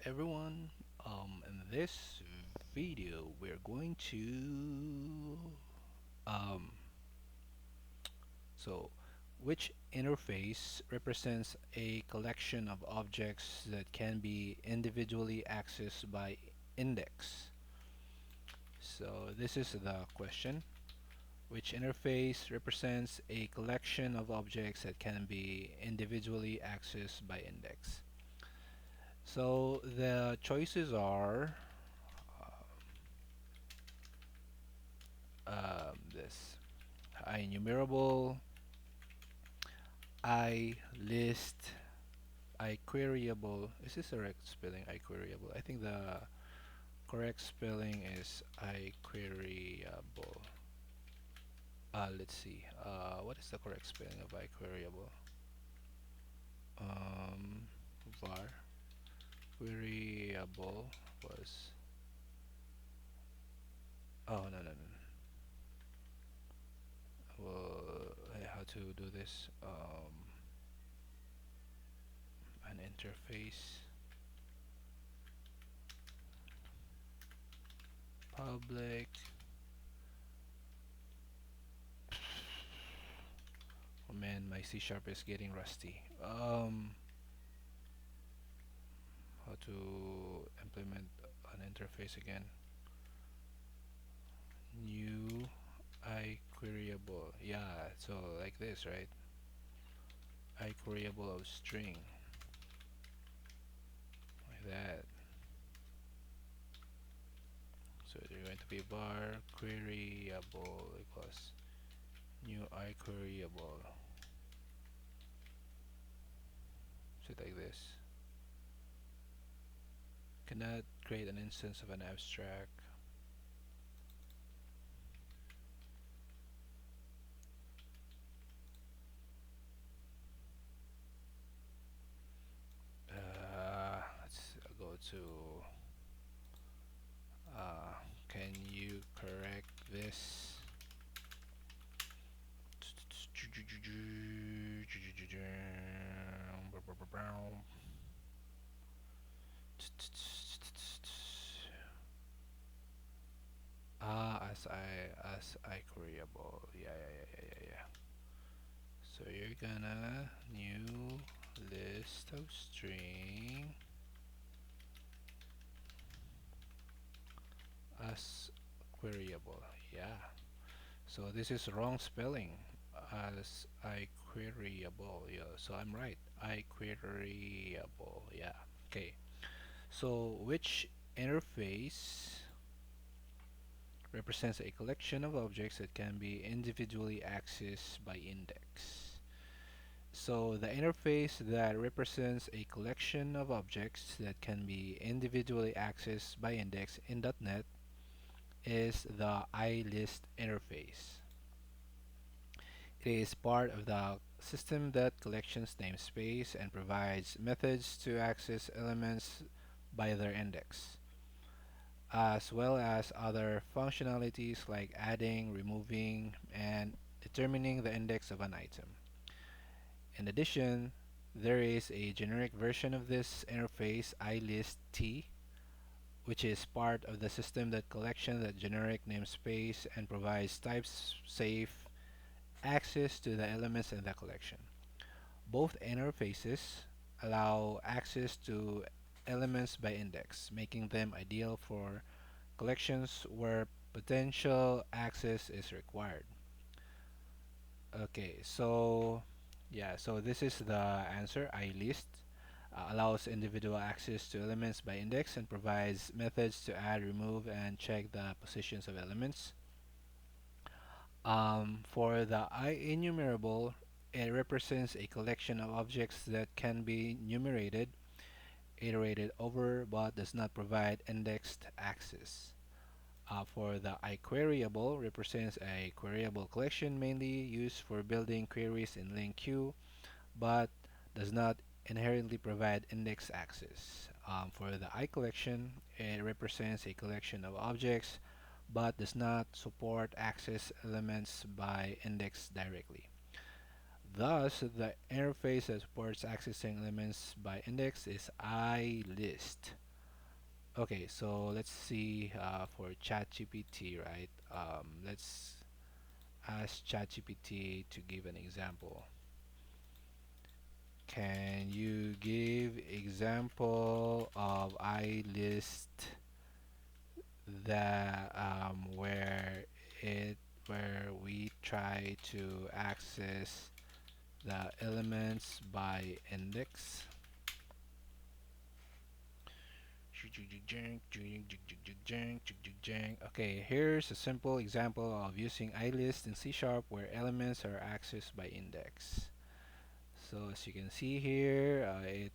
everyone? In this video, we're going to um, so which interface represents a collection of objects that can be individually accessed by index? So this is the question. Which interface represents a collection of objects that can be individually accessed by index? So the choices are this IEnumerable, IList, IQueriable. Is this the correct spelling? IQueriable. I think the correct spelling is IQueriable. Let's see. What is the correct spelling of IQueriable? Um, var queryable was. Oh, no, no, no. Well, how to do this? An interface public. Oh man, my C sharp is getting rusty. How to implement an interface again? New IQueriable. Yeah, so like this, right? IQueriable of string, like that. So they're going to be var queryable equals new IQueriable. So like this. Cannot create an instance of an abstract. Let's go to can you correct this? As I queryable. Yeah. So you're gonna new list of string as queryable. Yeah. So this is wrong spelling. As I queryable. Yeah. So I'm right. I queryable. Yeah. Okay. So which interface represents a collection of objects that can be individually accessed by index? So the interface that represents a collection of objects that can be individually accessed by index in .NET is the IList interface. It is part of the system.collections namespace and provides methods to access elements by their index, as well as other functionalities like adding, removing, and determining the index of an item. In addition, there is a generic version of this interface, IList which is part of the system.collection that generic namespace and provides types safe access to the elements in the collection. Both interfaces allow access to elements by index, making them ideal for collections where potential access is required. Okay, so yeah, so this is the answer. IList allows individual access to elements by index and provides methods to add, remove, and check the positions of elements. For the IEnumerable, it represents a collection of objects that can be numerated, iterated over, but does not provide indexed access. For the IQueriable, represents a queryable collection mainly used for building queries in LINQ, but does not inherently provide index access. For the ICollection, it represents a collection of objects but does not support access elements by index directly. Thus, the interface that supports accessing elements by index is IList. Okay, so let's see for ChatGPT, right? Let's ask ChatGPT to give an example. Can you give example of IList that it where we try to access the elements by index? Okay, here's a simple example of using IList in C Sharp where elements are accessed by index. So as you can see here, it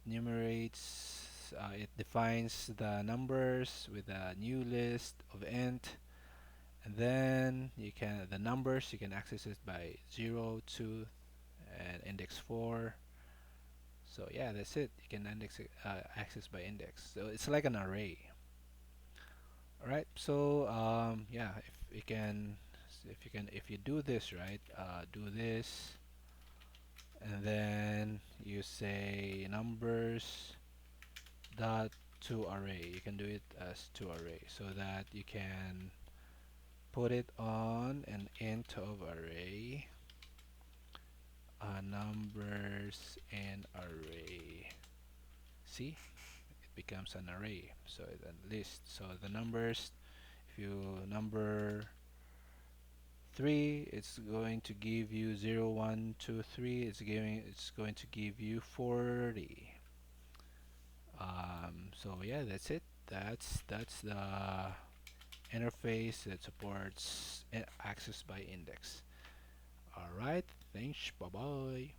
defines the numbers with a new list of int, and then the numbers you can access it by 0, 2, and index 4. So yeah, that's it. You can access by index. So it's like an array. All right. So yeah, if you do this right, do this, and then you say numbers dot to array. You can do it as to array so that you can put it on an int of array, numbers in array. See, it becomes an array. So it's a list. So the numbers, if you number 3, it's going to give you 0, 1, 2, 3. It's going to give you 40. So yeah, that's it. That's the interface that supports access by index. All right, thanks. Bye bye.